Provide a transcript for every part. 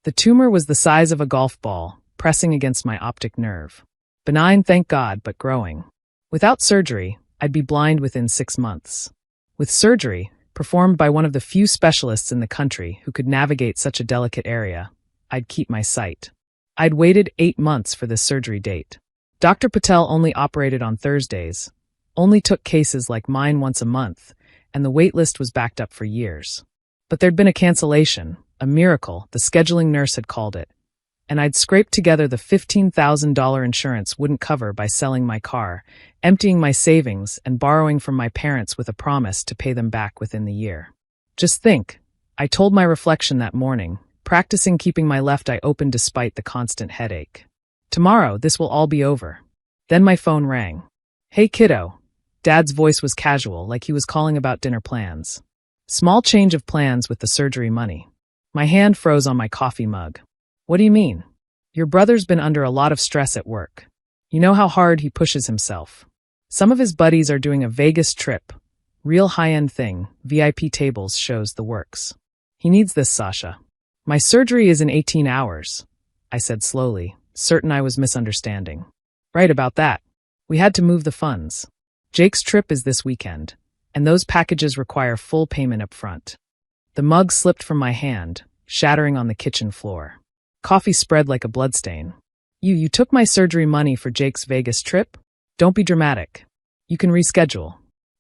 The tumor was the size of a golf ball, pressing against my optic nerve. Benign, thank God, but growing. Without surgery, I'd be blind within 6 months. With surgery, performed by one of the few specialists in the country who could navigate such a delicate area, I'd keep my sight. I'd waited 8 months for this surgery date. Dr. Patel only operated on Thursdays, only took cases like mine once a month, and the waitlist was backed up for years. But there'd been a cancellation, a miracle, the scheduling nurse had called it, and I'd scraped together the $15,000 insurance wouldn't cover by selling my car, emptying my savings, and borrowing from my parents with a promise to pay them back within the year. Just think, I told my reflection that morning, practicing keeping my left eye open despite the constant headache. Tomorrow, this will all be over. Then my phone rang. Hey kiddo. Dad's voice was casual, like he was calling about dinner plans. Small change of plans with the surgery money. My hand froze on my coffee mug. What do you mean? Your brother's been under a lot of stress at work. You know how hard he pushes himself. Some of his buddies are doing a Vegas trip. Real high-end thing, VIP tables shows the works. He needs this, Sasha. My surgery is in 18 hours, I said slowly, certain I was misunderstanding. Right about that. We had to move the funds. Jake's trip is this weekend, and those packages require full payment up front. The mug slipped from my hand, shattering on the kitchen floor. Coffee spread like a bloodstain. You took my surgery money for Jake's Vegas trip? Don't be dramatic. You can reschedule.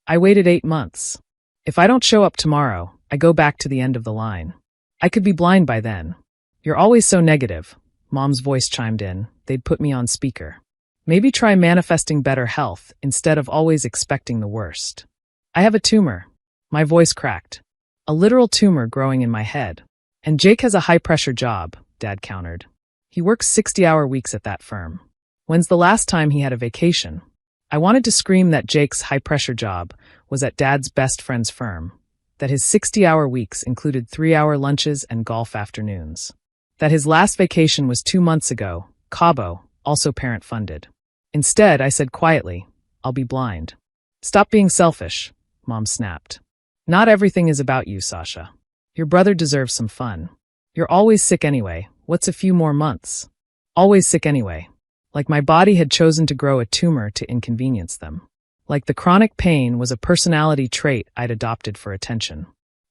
I waited 8 months. If I don't show up tomorrow, I go back to the end of the line. I could be blind by then. You're always so negative. Mom's voice chimed in. They'd put me on speaker. Maybe try manifesting better health instead of always expecting the worst. I have a tumor. My voice cracked. A literal tumor growing in my head. And Jake has a high-pressure job, Dad countered. He works 60-hour weeks at that firm. When's the last time he had a vacation? I wanted to scream that Jake's high-pressure job was at Dad's best friend's firm, that his 60-hour weeks included 3-hour lunches and golf afternoons, that his last vacation was 2 months ago, Cabo, also parent-funded. Instead, I said quietly, I'll be blind. Stop being selfish, Mom snapped. Not everything is about you, Sasha. Your brother deserves some fun. You're always sick anyway. What's a few more months? Always sick anyway. Like my body had chosen to grow a tumor to inconvenience them. Like the chronic pain was a personality trait I'd adopted for attention.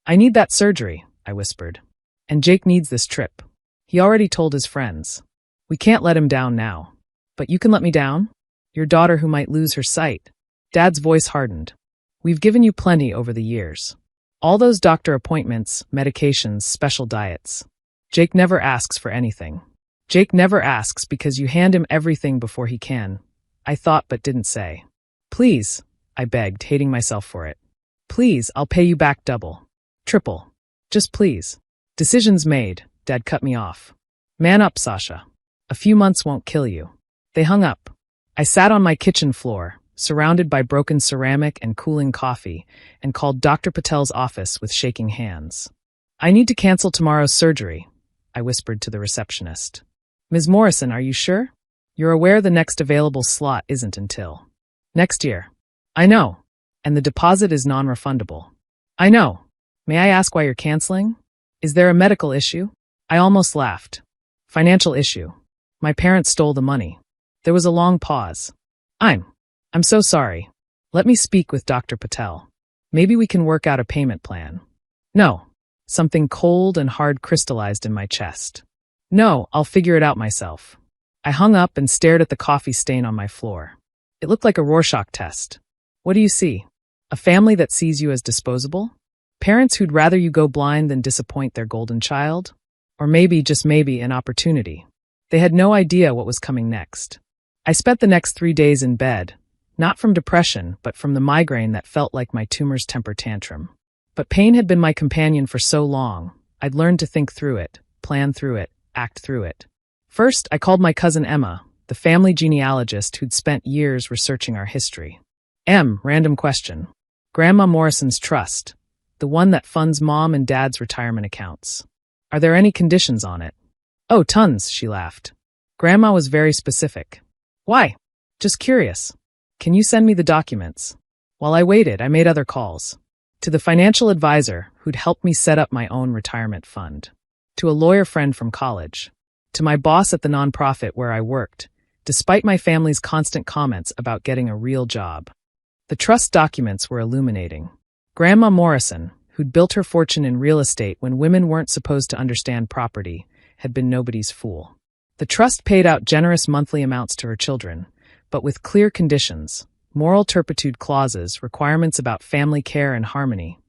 I need that surgery, I whispered. And Jake needs this trip. He already told his friends. We can't let him down now. But you can let me down? Your daughter who might lose her sight. Dad's voice hardened. We've given you plenty over the years. All those doctor appointments, medications, special diets. Jake never asks for anything. Jake never asks because you hand him everything before he can. I thought but didn't say. Please, I begged, hating myself for it. Please, I'll pay you back double. Triple. Just please. Decisions made, Dad cut me off. Man up, Sasha. A few months won't kill you. They hung up. I sat on my kitchen floor, surrounded by broken ceramic and cooling coffee, and called Dr. Patel's office with shaking hands. I need to cancel tomorrow's surgery, I whispered to the receptionist. Ms. Morrison, are you sure? You're aware the next available slot isn't until next year. I know. And the deposit is non-refundable. I know. May I ask why you're canceling? Is there a medical issue? I almost laughed. Financial issue. My parents stole the money. There was a long pause. I'm so sorry. Let me speak with Dr. Patel. Maybe we can work out a payment plan. No. Something cold and hard crystallized in my chest. No, I'll figure it out myself. I hung up and stared at the coffee stain on my floor. It looked like a Rorschach test. What do you see? A family that sees you as disposable? Parents who'd rather you go blind than disappoint their golden child? Or maybe, just maybe, an opportunity. They had no idea what was coming next. I spent the next 3 days in bed, not from depression, but from the migraine that felt like my tumor's temper tantrum. But pain had been my companion for so long, I'd learned to think through it, plan through it, act through it. First, I called my cousin Emma, the family genealogist who'd spent years researching our history. Random question. Grandma Morrison's trust, the one that funds Mom and Dad's retirement accounts. Are there any conditions on it? Oh, tons, she laughed. Grandma was very specific. Why? Just curious. Can you send me the documents? While I waited, I made other calls. To the financial advisor who'd helped me set up my own retirement fund. to a lawyer friend from college, to my boss at the nonprofit where I worked, despite my family's constant comments about getting a real job. The trust documents were illuminating. Grandma Morrison, who'd built her fortune in real estate when women weren't supposed to understand property, had been nobody's fool. The trust paid out generous monthly amounts to her children, but with clear conditions, moral turpitude clauses, requirements about family care and harmony,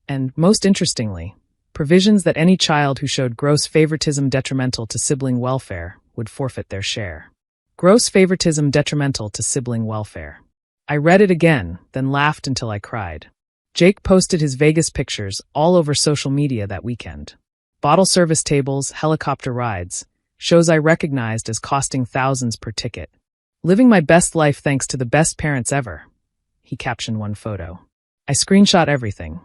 and, most interestingly, provisions that any child who showed gross favoritism detrimental to sibling welfare would forfeit their share. Gross favoritism detrimental to sibling welfare. I read it again, then laughed until I cried. Jake posted his Vegas pictures all over social media that weekend. Bottle service tables, helicopter rides, shows I recognized as costing thousands per ticket. Living my best life thanks to the best parents ever, he captioned one photo. I screenshot everything.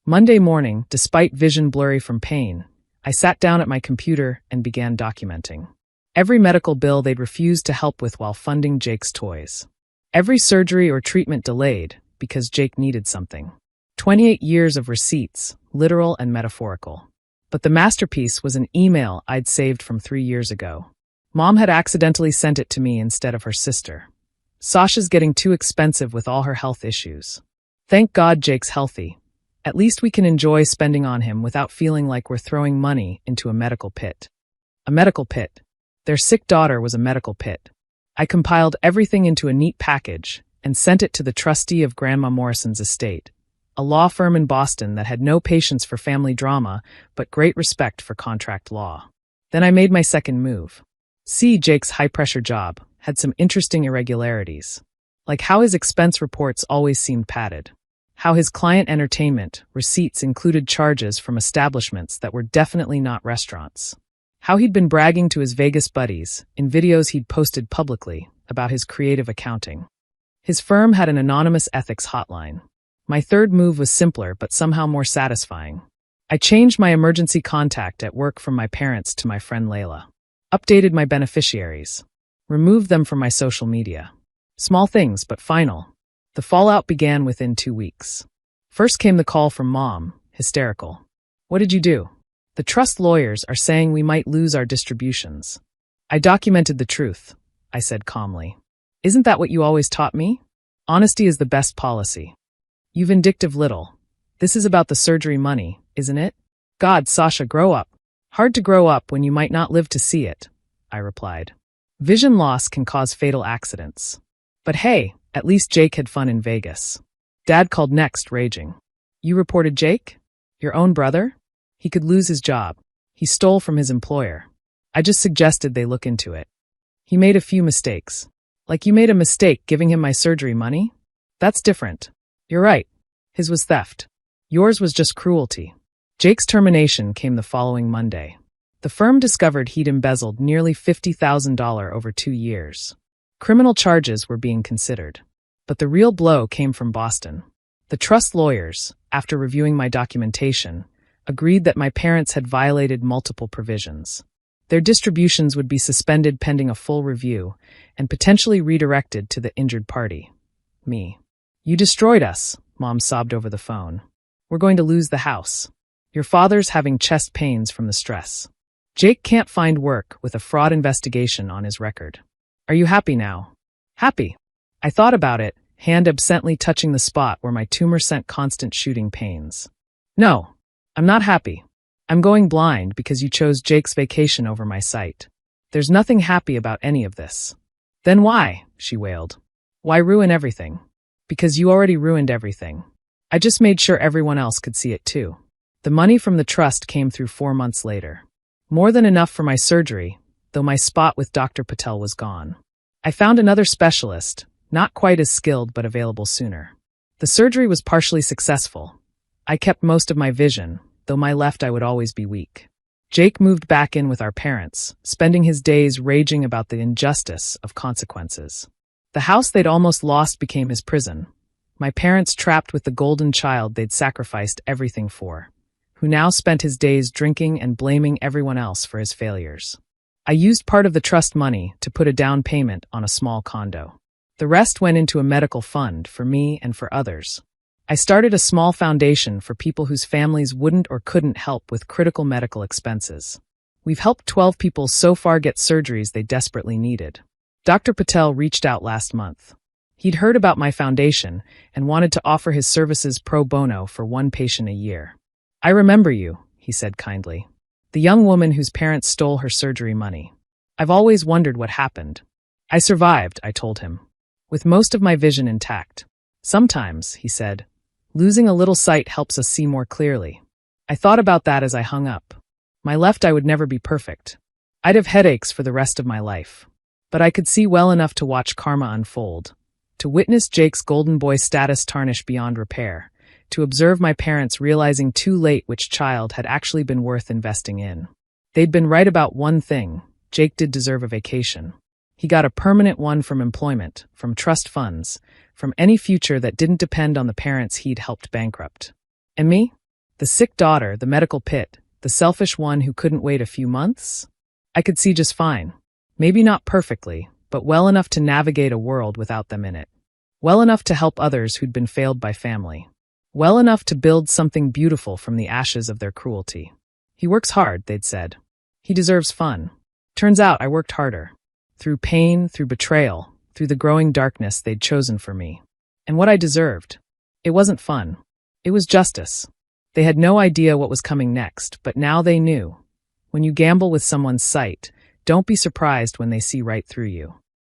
Monday morning, despite vision blurry from pain, I sat down at my computer and began documenting. Every medical bill they'd refused to help with while funding Jake's toys. Every surgery or treatment delayed because Jake needed something. 28 years of receipts, literal and metaphorical. But the masterpiece was an email I'd saved from 3 years ago. Mom had accidentally sent it to me instead of her sister. Sasha's getting too expensive with all her health issues. Thank God Jake's healthy. At least we can enjoy spending on him without feeling like we're throwing money into a medical pit. A medical pit. Their sick daughter was a medical pit. I compiled everything into a neat package and sent it to the trustee of Grandma Morrison's estate, a law firm in Boston that had no patience for family drama but great respect for contract law. Then I made my second move. See, Jake's high-pressure job had some interesting irregularities, like how his expense reports always seemed padded, how his client entertainment receipts included charges from establishments that were definitely not restaurants, how he'd been bragging to his Vegas buddies in videos he'd posted publicly about his creative accounting. His firm had an anonymous ethics hotline. My third move was simpler but somehow more satisfying. I changed my emergency contact at work from my parents to my friend Layla. Updated my beneficiaries. Removed them from my social media. Small things, but final. The fallout began within 2 weeks. First came the call from Mom, hysterical. What did you do? The trust lawyers are saying we might lose our distributions. I documented the truth, I said calmly. Isn't that what you always taught me? Honesty is the best policy. You vindictive little. This is about the surgery money, isn't it? God, Sasha, grow up. Hard to grow up when you might not live to see it, I replied. Vision loss can cause fatal accidents. But hey, at least Jake had fun in Vegas. Dad called next, raging. You reported Jake? Your own brother? He could lose his job. He stole from his employer. I just suggested they look into it. He made a few mistakes. Like you made a mistake giving him my surgery money? That's different. You're right. His was theft. Yours was just cruelty. Jake's termination came the following Monday. The firm discovered he'd embezzled nearly $50,000 over 2 years. Criminal charges were being considered. But the real blow came from Boston. The trust lawyers, after reviewing my documentation, agreed that my parents had violated multiple provisions. Their distributions would be suspended pending a full review and potentially redirected to the injured party. Me. You destroyed us, Mom sobbed over the phone. We're going to lose the house. Your father's having chest pains from the stress. Jake can't find work with a fraud investigation on his record. Are you happy now? Happy. I thought about it, hand absently touching the spot where my tumor sent constant shooting pains. No, I'm not happy. I'm going blind because you chose Jake's vacation over my sight. There's nothing happy about any of this. Then why? She wailed. Why ruin everything? Because you already ruined everything. I just made sure everyone else could see it too. The money from the trust came through 4 months later. More than enough for my surgery, though my spot with Dr. Patel was gone. I found another specialist, not quite as skilled but available sooner. The surgery was partially successful. I kept most of my vision, though my left eye would always be weak. Jake moved back in with our parents, spending his days raging about the injustice of consequences. The house they'd almost lost became his prison. My parents trapped with the golden child they'd sacrificed everything for, who now spent his days drinking and blaming everyone else for his failures. I used part of the trust money to put a down payment on a small condo. The rest went into a medical fund for me and for others. I started a small foundation for people whose families wouldn't or couldn't help with critical medical expenses. We've helped 12 people so far get surgeries they desperately needed. Dr. Patel reached out last month. He'd heard about my foundation and wanted to offer his services pro bono for one patient a year. I remember you, he said kindly. The young woman whose parents stole her surgery money. I've always wondered what happened. I survived, I told him, with most of my vision intact. Sometimes, he said, losing a little sight helps us see more clearly. I thought about that as I hung up. My left eye would never be perfect. I'd have headaches for the rest of my life. But I could see well enough to watch karma unfold, to witness Jake's golden boy status tarnish beyond repair, to observe my parents realizing too late which child had actually been worth investing in. They'd been right about one thing: Jake did deserve a vacation. He got a permanent one from employment, from trust funds, from any future that didn't depend on the parents he'd helped bankrupt. And me? The sick daughter, the medical pit, the selfish one who couldn't wait a few months? I could see just fine. Maybe not perfectly, but well enough to navigate a world without them in it. Well enough to help others who'd been failed by family. Well enough to build something beautiful from the ashes of their cruelty. He works hard, they'd said. He deserves fun. Turns out I worked harder. Through pain, through betrayal, through the growing darkness they'd chosen for me. And what I deserved. It wasn't fun. It was justice. They had no idea what was coming next, but now they knew. When you gamble with someone's sight, don't be surprised when they see right through you.